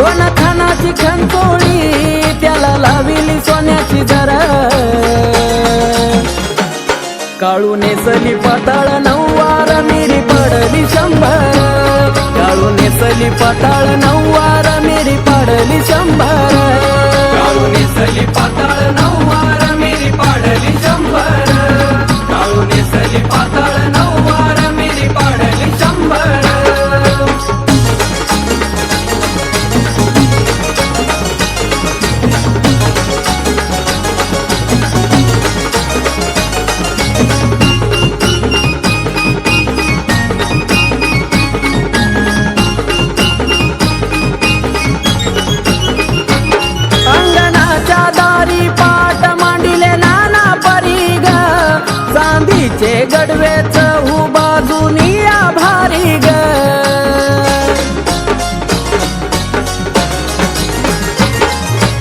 वनखानाची खंचोळी त्याला लाविली सोन्याची जरा काळू नेसली पाताळ नऊवार मिरी पडली 100 काळू नेसली पाताळ नऊवार मिरी पडली 100 काळू नेसली पाताळ नऊवार मिरी पडली 100 काळू नेसली पाताळ नऊवार मिरी पडली 100 चे गडवेच बाजूनी आभारी ग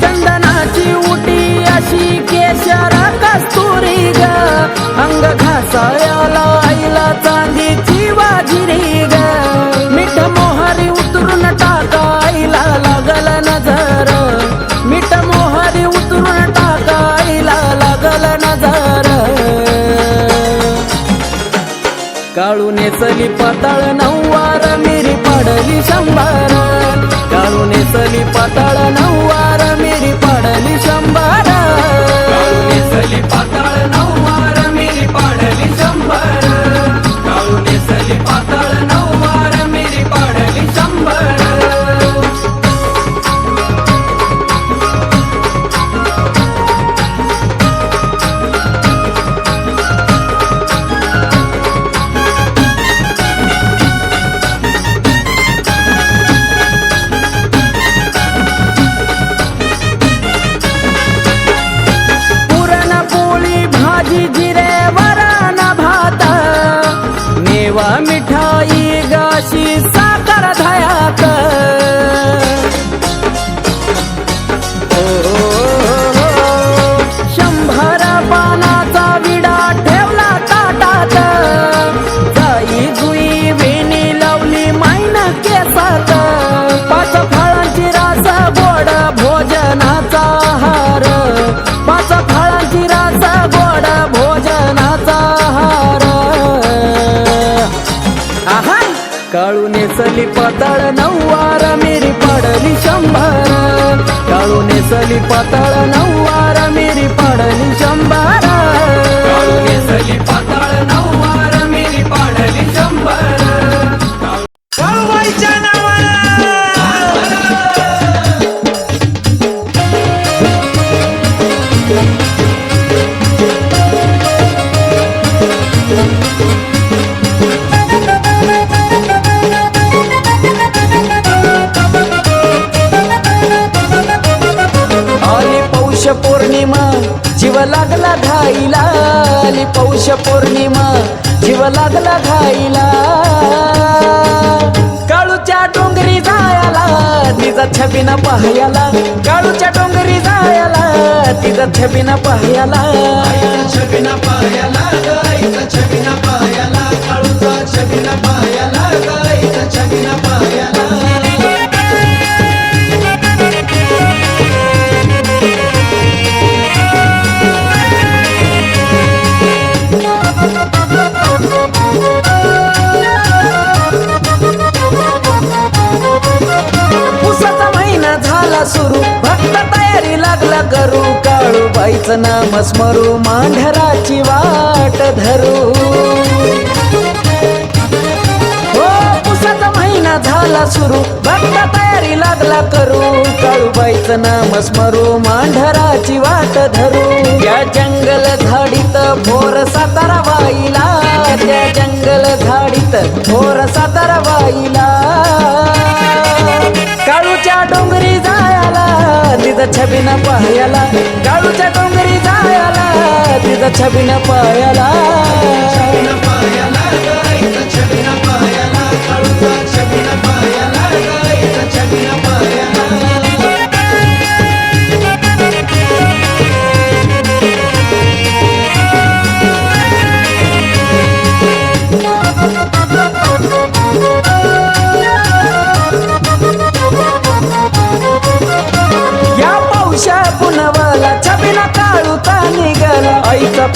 चंदनाची उटी अशी केशर कस्तुरी ग अंग घासाळ्याला आईला चांदीची वाजिरी ग मीठ मोहरी उतरून टाका आईला लागल नजर मीठ मोहरी उतरून टाका आईला लागल नजर काळू नेसली पाताळ नऊवार मिरी पडली 100 काळू नेसली पाताळ नऊवार मिरी पडली 100 काळू नेसली पाताळ नऊवार मिरी पडली 100 काळू नेसली पाताळ नऊवार मिरी पडली 100 मिठाई गाशी साखर धयात शंभर पानाचा विडा ठेवला ताटात जाई जुई वेणी लावली मायन केसात 5 फळांची रास गोड भोजनाचा हार 5 फळांची रास गोड भोजनाचा हार काळू नेसली पाताळ नऊवार मिरी पडली 100 काळू नेसली पाताळ नऊवार मिरी पडली 100 काळू नेसली पाताळ नऊवार मिरी पडली 100 काळूबाईच्या पौर्णिमा जीव लागला घाईला आली पौष पौर्णिमा जीव लागला घाईला काळूच्या डोंगरी जायला तिचा छबिना पाहायला काळूच्या डोंगरी जायला तिचा छबिना पाहायला छबिना पाहायला गाईचा छबिना पाहायला काळूचा छबिना पाहायला गाईचा छबिना पाहायला सुरू भक्त तयारी लागला करू काळूबाईचं नाम स्मरू मांढराची वाट धरू हो पुसाचा महिना झाला सुरू भक्त तयारी लागला करू काळूबाईचं नाम स्मरू मांढराची वाट धरू त्या जंगल झाडीत भोर सातारा वाईला त्या जंगल झाडीत भोर सातारा वाईला काळूच्या डोंगरी जायला तिथं छबिना पाहायला काळूच्या डोंगरी जायला तिथं छबिना पाहायला छबिना पाहायला गाईचा छबिना पाहायला काळूचा छबिना पाहायला गाईचा छबिना पाहायला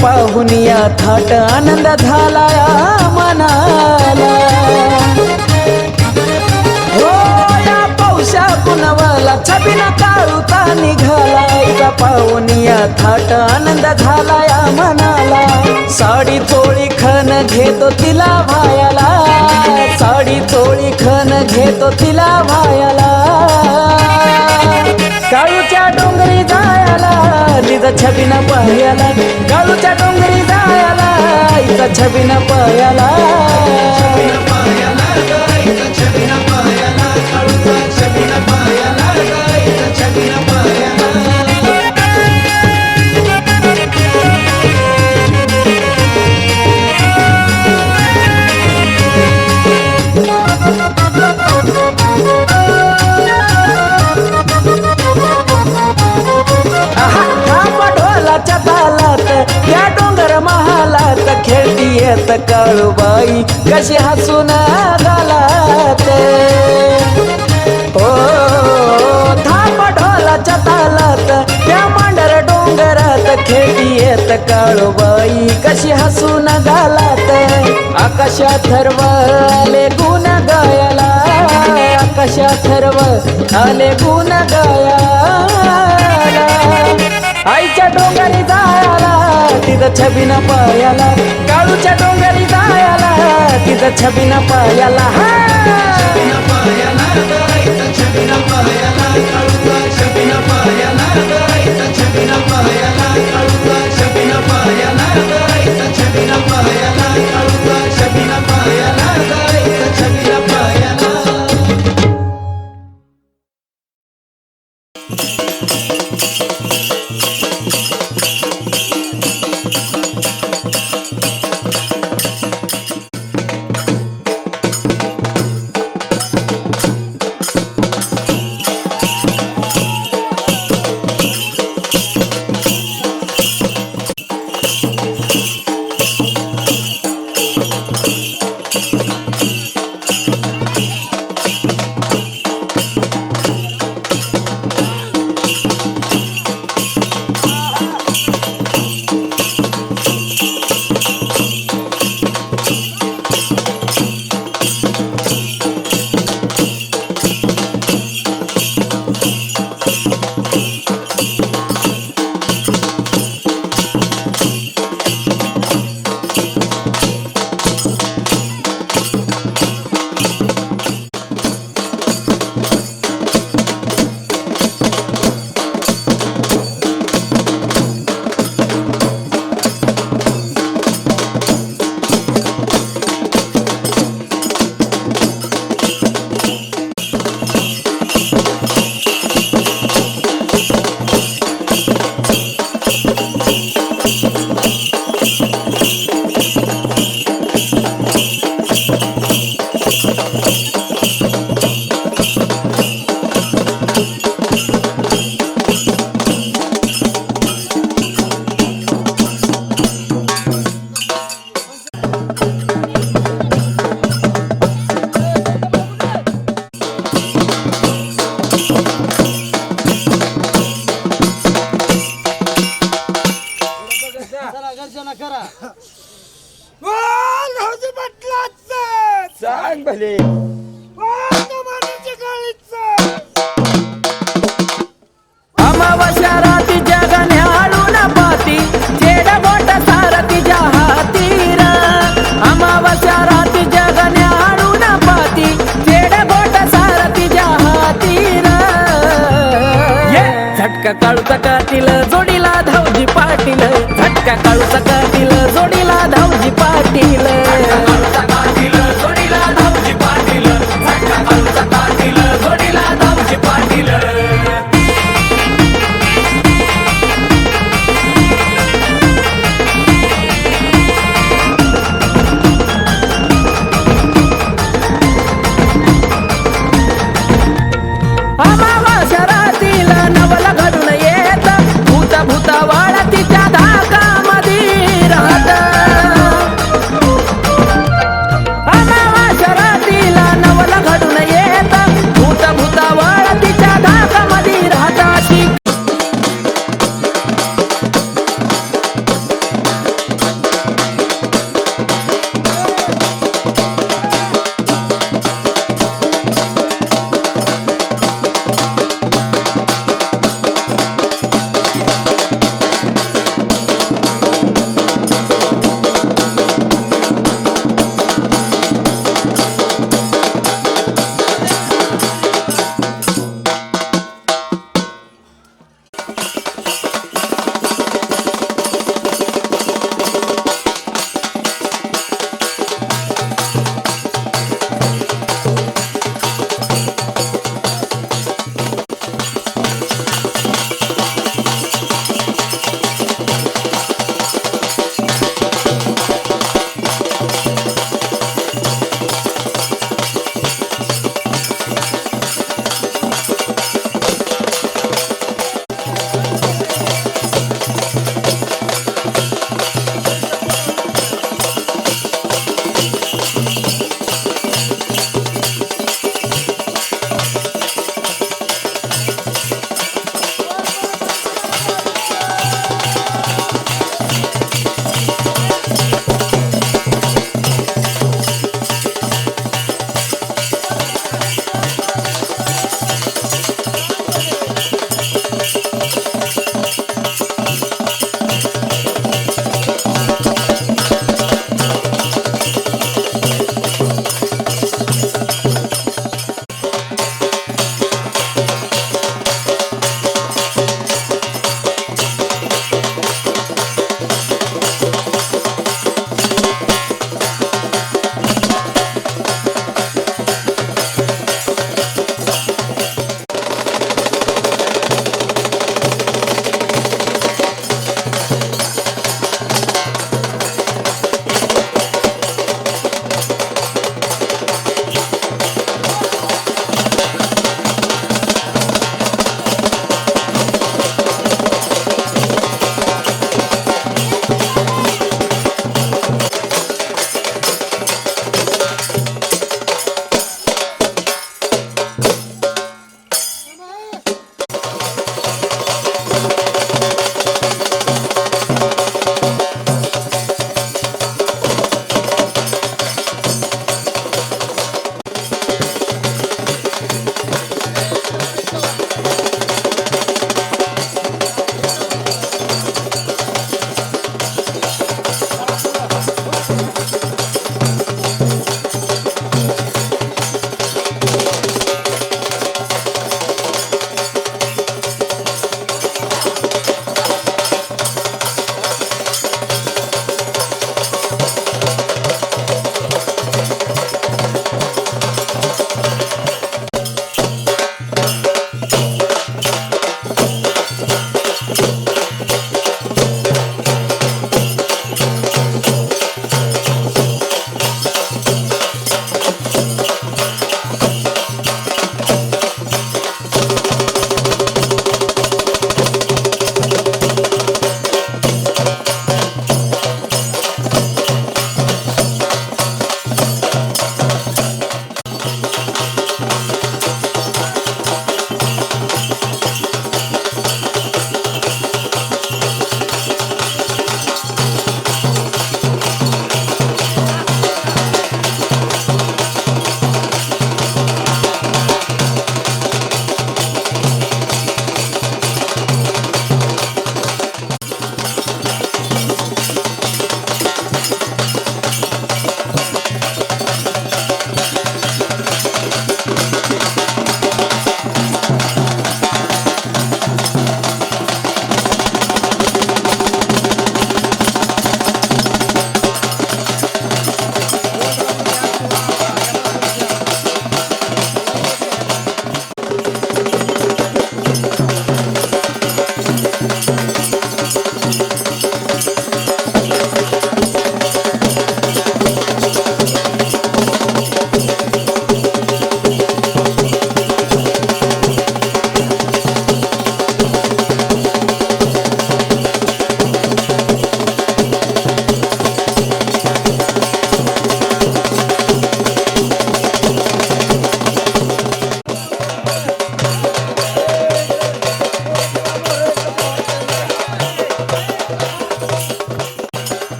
पाहुनिया थाट आनंद झाला या मनाला हो या पौषा पुनवाला छबिना काळूता निघाला इचा पाहुनिया थाट आनंद झाला या मनाला साडी चोळी खण घेतो तिला भायाला साडी चोळी खण घेतो तिला भायाला काळूच्या डोंगरी जायला तिचा छबिना पायाला काळूच्या डोंगरी जायला इचा छबिना पायाला छबिना पायाला गाईचा छबिना पायाला काळूचा छबिना पायाला गाईचा छबिना पायाला ढोलाच्या तालात या डोंगर महालात खेळती येत काळूबाई कशी हसून गालात ओ थांब ढोलाच्या तालात या मांडर डोंगरात खेळती येत काळूबाई कशी हसून गालात आकाशात ठरव आले गुण गायला आकाशात ठरव आले गुण गायला आईच्या डोंगरी जायला तिथं छबिना पायाला काळूच्या डोंगरी जायला तिथं छबिना पायाला छबिना पायाला गाईचा छबिना पायाला काळूचा छबिना पायाला गाईचा छबिना पायाला काळूचा छबिना पायाला गाईचा छबिना पायाला काळूचा छबिना पायाला गाईचा छबिना पायाला सांग भले अमावस्या राती जगन हाडून पाती जेड बोट सार तिच्या हातीर अमावस्या राती जगन हाडून पाती जेड बोट सार तिच्या हातीर झटका काळूचा कातील जोडीला धावजी पाटील झटका काळूचा कातील जोडीला धावजी पाटील जोडीला धावजी पाटील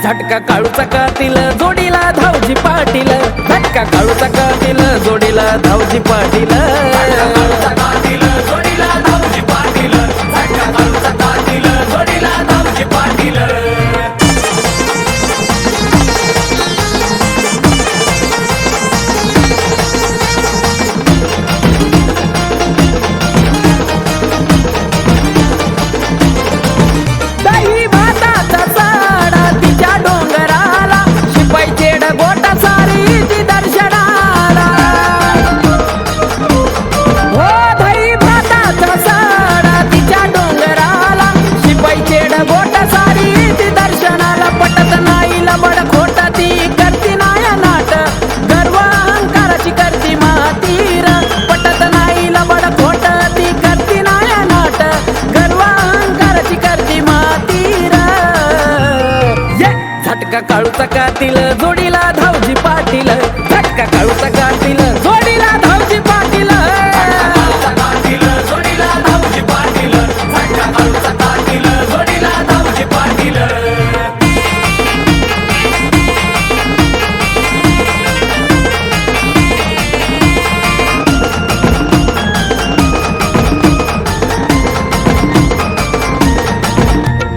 झटका काळूचा कातील जोडीला धावजी पाटील, झटका काळूचा कातील जोडीला धावजी पाटील, काळूचा कातील जोडीला धावजी पाटील, झटका काळूचा कातील जोडीला धावजी पाटील. दही भाताचा साडा तिच्या डोंगराला, शिपाईचे डगोटा सारी ती दर्शनाला. हो दही भाताचा साडा तिच्या डोंगराला, शिपाईचे डगोटा सारी ती दर्शनाला. पटत नाही लबड खोट ती करती नाय नाट, गर्व अहंकाराची करती मातीर. पटत नाही लबड खोट ती करती नाय नाट, गर्व अहंकाराची करती मातीर. झटका काळूचा कातील जोडीला धावजी पाटील, झटका काळूचा कातील जोडीला धावजी पाटील. काळूचा कातील जोडीला धावजी पाटील, झटका काळूचा कातील जोडीला धावजी पाटील.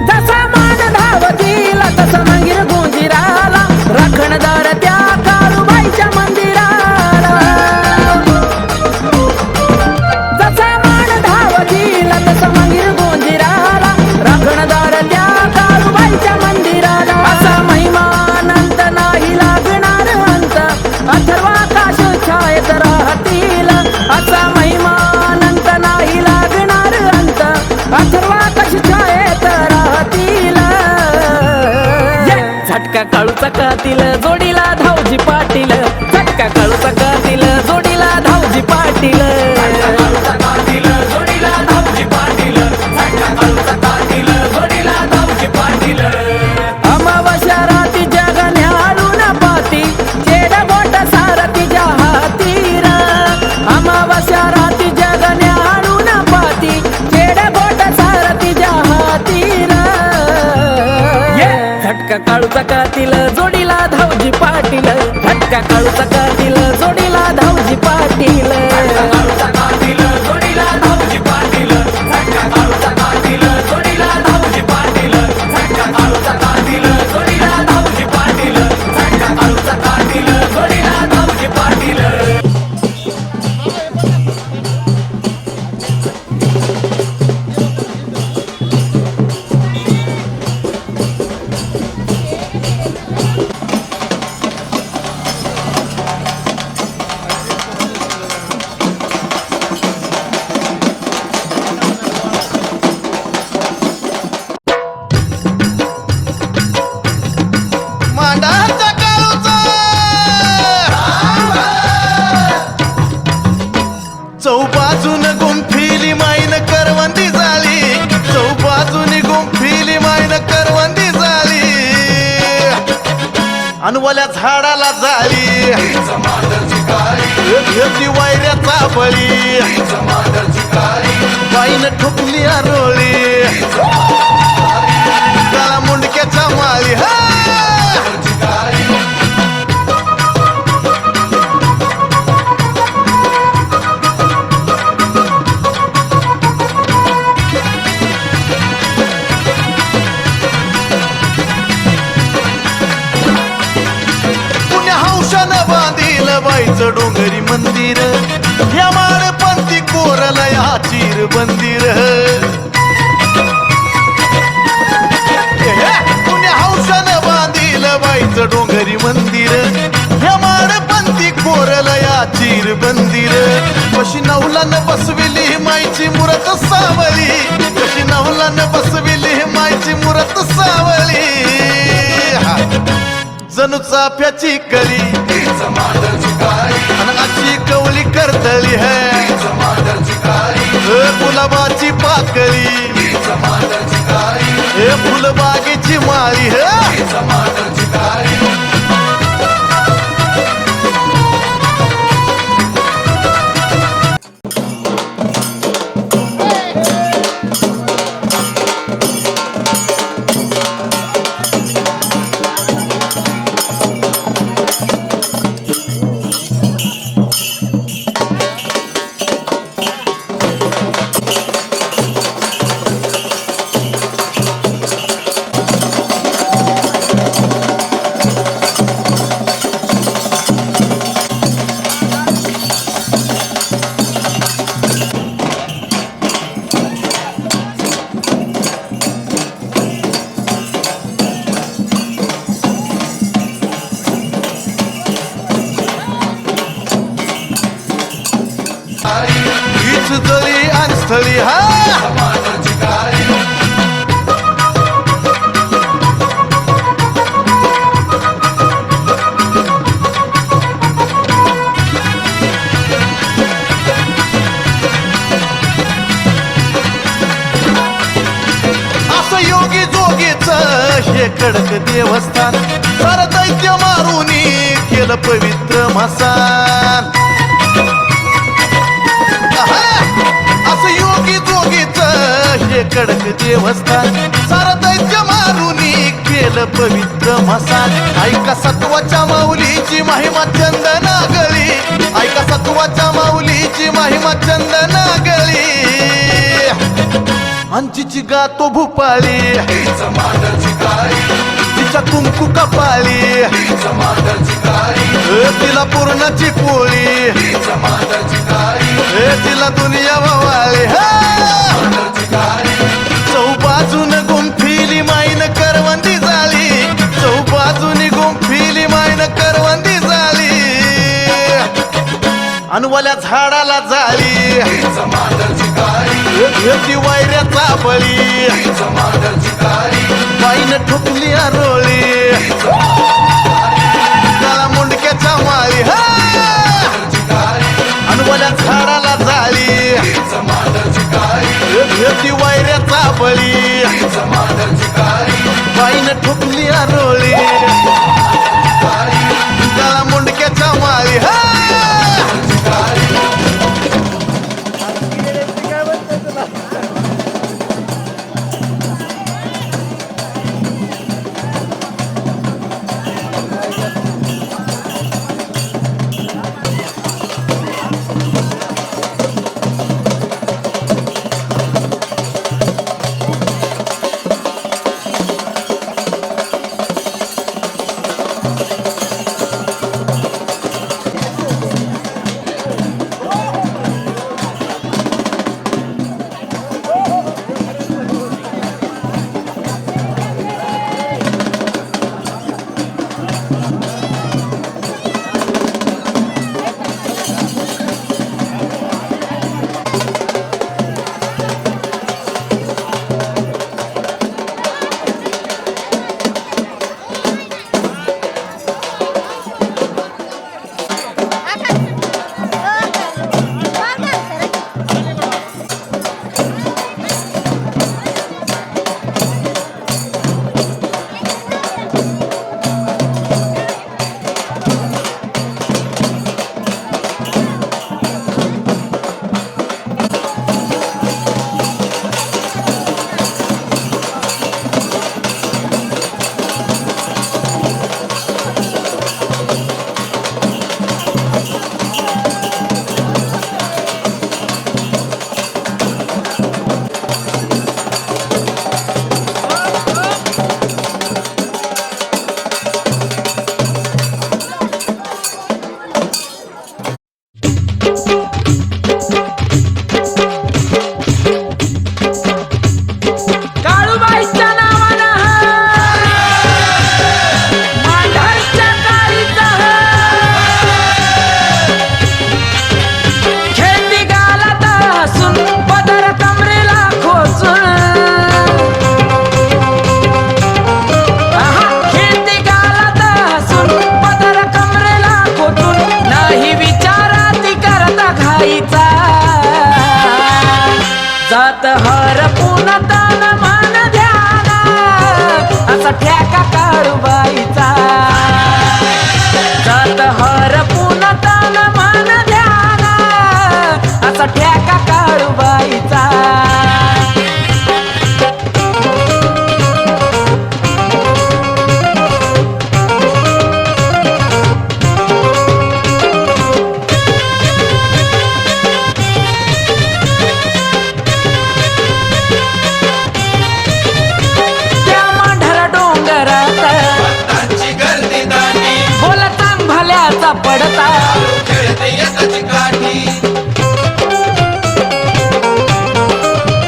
जसा मान धावतीला तसा मंगीर गुंजिराला, राखणदार त्या काळूबाईच्या मंदिराला. जसा मान धावतीला तसा मंगीर गुंजिराला, राखणदार त्या काळूबाईच्या मंदिराला. असा महिमानंत नाही लागणार अंत, अथर्वाकाश छायेत राहतील. असा महिमानंत नाही लागणार अंत, अथर्वाकाश छायेत राहतील. झटका काळूचा कातील जोडीला धावजी पाटील, झटका काळूचा कातील जोडीला धावजी पाटील. काळूचा कातील जोडीला धावजी पाटील, झटका काळूचा कातील जोडीला धावजी पाटील. अमावस्या काळूचा कातील जोडीला धावजी पाटील हक्का काळूचा कातील जोडीला धावजी पाटील काळूचा कातील जोडीला धावजी पाटील झटका काळूचा कातील जोडीला धावजी पाटील झटका काळूचा कातील जोडीला धावजी पाटील झटका काळूचा कातील जोडीला धावजी पाटील मांडाचा काळूचा चौबाजून गुंफिली माईन करवंदी झाली चौबाजून गुंफिली माईन करवंदी झाली अनवल्या झाडाला झाली ह्याची वायऱ्याचा बळी बाईन ठोकली आरोळी काळा मुंडक्याच्या माळी हा पुण्या हौशानं बांधील बाईचं डोंगरी मंदिर या माळपंथी कोरला या चिर बंदिर पुण्या हौशानं बांधील बाईचं डोंगरी मंदिर या माळपंथी कोरला या चिर बंदिर कशी नवलानं बसविली माईची मूरत सावली कशी नवलानं बसविली माईची मूरत सावली जणू चाफ्याची कली आणि अशी कवली करतली है गुलाबाची पाकळी हे फुलबागेची माळी है हीच जरी आणि स्थळी हा असं योगी जोगीच हे कडक देवस्थान सार दैत्य मारुनी केलं पवित्र मसान असं योगी जोगीच हे कडक देवस्थान सार दैत्य मारुनी केलं पवित्र मसान ऐका सत्वाच्या माऊलीची महिमा चंदना गळी ऐका सत्वाच्या माऊलीची महिमा चंदना गळी अंजीची गातो भूपाळी तिच्या कुंकू कपाळी तिला पूर्णाची पोळी तिला दुनिया वावाळी चौबाजून गुंफिली माईन करवंदी झाली चौबाजून गुंफिली माईन करवंदी झाली अनवल्या झाडाला झाली ह्याची वायऱ्याचा बळी बाईन ठोकली आरोळी काळा मुंडक्याच्या माळी हा अनवल्या झाडाला झाली ह्याची वायऱ्याचा बळी बाईन ठोकली आरोळी काळा मुंडक्याच्या माळी हा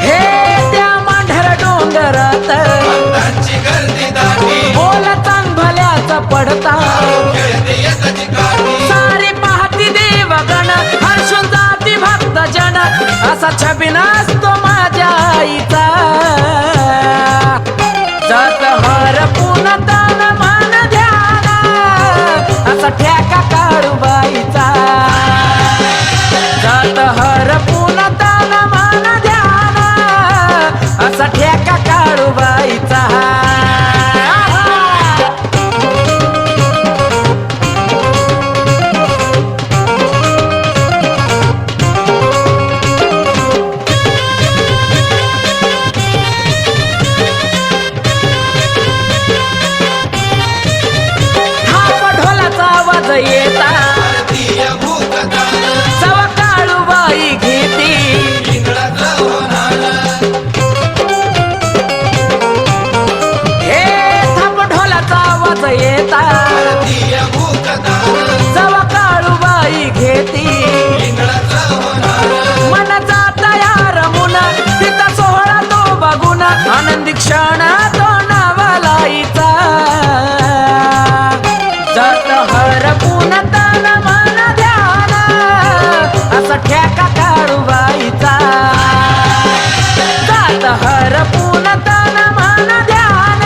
हे त्या मांढर डोंगरात भक्तांची गर्दी दाटी बोला चांग भल्याचा पडता खेळते येताची काठी सारी पाहती देवगण हर्षून जाती भक्त जन असा छबिना असतो माझ्या आईचा जात हर पुन्हा तन मन ध्यान असा ठेका काळूबाईचा जात हर पुन्हा तन मन ध्यान असा ठेका काळूबाईचा थाप ढोलाचा आवाज येता भारतीय भूतकाळ सवा काळूबाई घेती इंगळातलं होणार हे थाप ढोलाचा आवाज येता भारतीय भूतकाळ सवा काळूबाई घेती इंगळातलं होणार मनाचा तयार मुन तिचा सोहळा तो बघून आनंदी क्षण तो नावालाईचा जात हर पुन्हा तन मन ध्यान असा ठेका काळूबाईचा जात हर पुन्हा तन मन ध्यान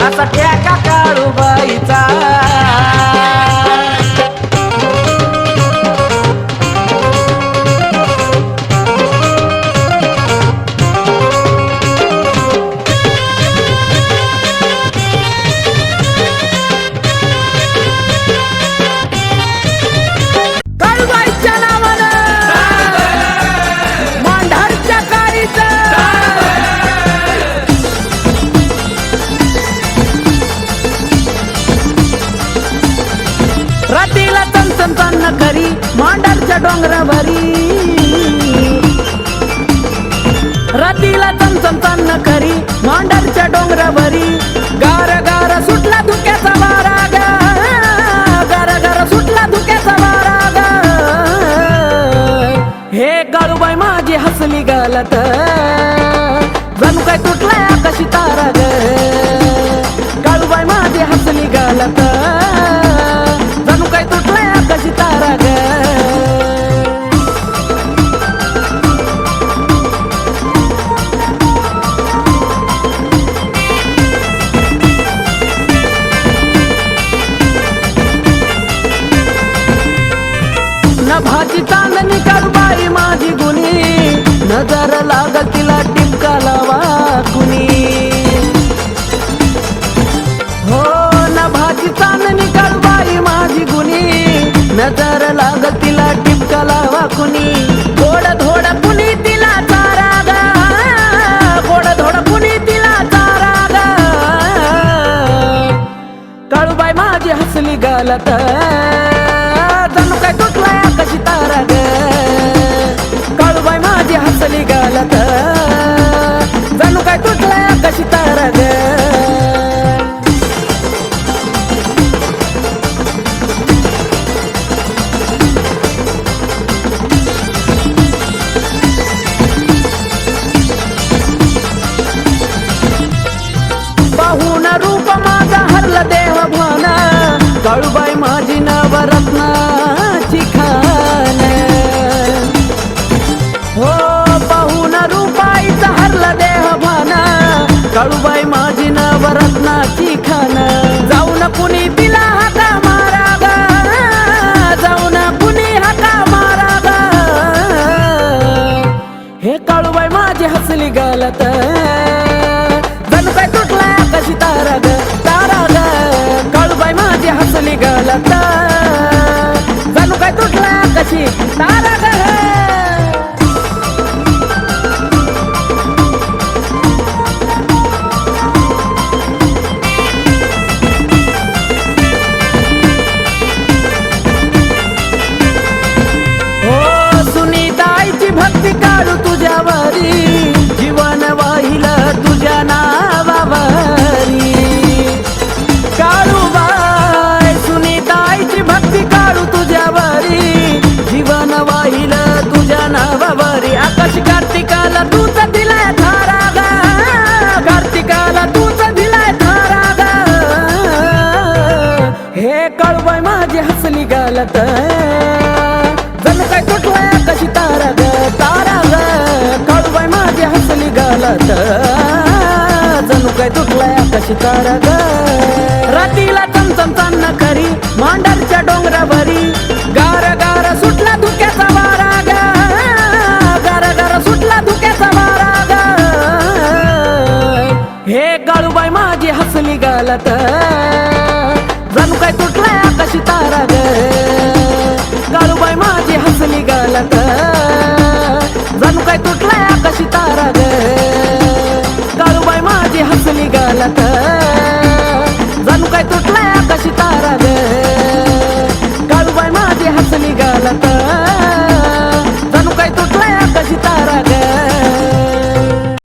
असा ठेका काळूबाईचा काळूबाईच्या नावानं मांढरच्या काळीचं रात्रीला तन करी मांढरच्या डोंगरावरी रात्रीला तन करी मांढरच्या डोंगरावरी गार गार सुटला धुक्याचा वारा ग गार गार सुटला धुक्याचा वारा ग हे काळूबाई माझी हसली गालत जणू काय तुटलाय आकाशी तारा ग काळूबाई माझी हसली गालत जणू काय तुटलाय आकाशी तारा ग नभाची चांदणी काळूबाई माझी गुणी नजर लागल तिला टिपका लावा कुणी हो नभाची चांदणी काळूबाई माझी गुणी नजर लागल तिला टिपका लावा कुणी गोड धोड कुणी तिला चारा ग गोड धोड कुणी तिला चारा ग काळूबाई माझी हसली गालत जणू काय तुटलाय आकाशी तारा ग काळूबाई माझी हसली गालत जणू काय तुटलाय आकाशी तारा ग पाहून रूप माझा हरला देव भान काळूबाई माझी नवरत्नाची खान हो पाहून रूपाईचा हरला देव भान काळूबाई माझी नवरत्नाची खान जाऊन कुणी तिला हाका मारा ग जाऊन कुणी हाका मारा ग हे काळूबाई माझी हसली गालत जणू काय तुटलाय आकाशी तारा ग काळूबाई माझी हसली गालत जणू काय तुटलाय आकाशी तारा ग जीवन आकाशी कार्तिकाला तूच दिलाय थारा ग कार्तिकाला तूच दिलाय थारा ग हे काळूबाई माझी हसली गालत जणू काय तुटलाय आकाशी तारा ग काळूबाई माझी हसली गालत जणू काय तुटलाय आकाशी तारा ग रातीला चमचम चांदणं खरी मांडरच्या डोंगरावरी गार गार सुटला धुक्याचा वारा ग गार गार सुटला धुक्याचा वारा ग हे काळूबाई माझी हसली गालत जणू काय तुटलाय आकाशी तारा ग काळूबाई माझी हसली गालत जणू काय तुटलाय आकाशी तारा ग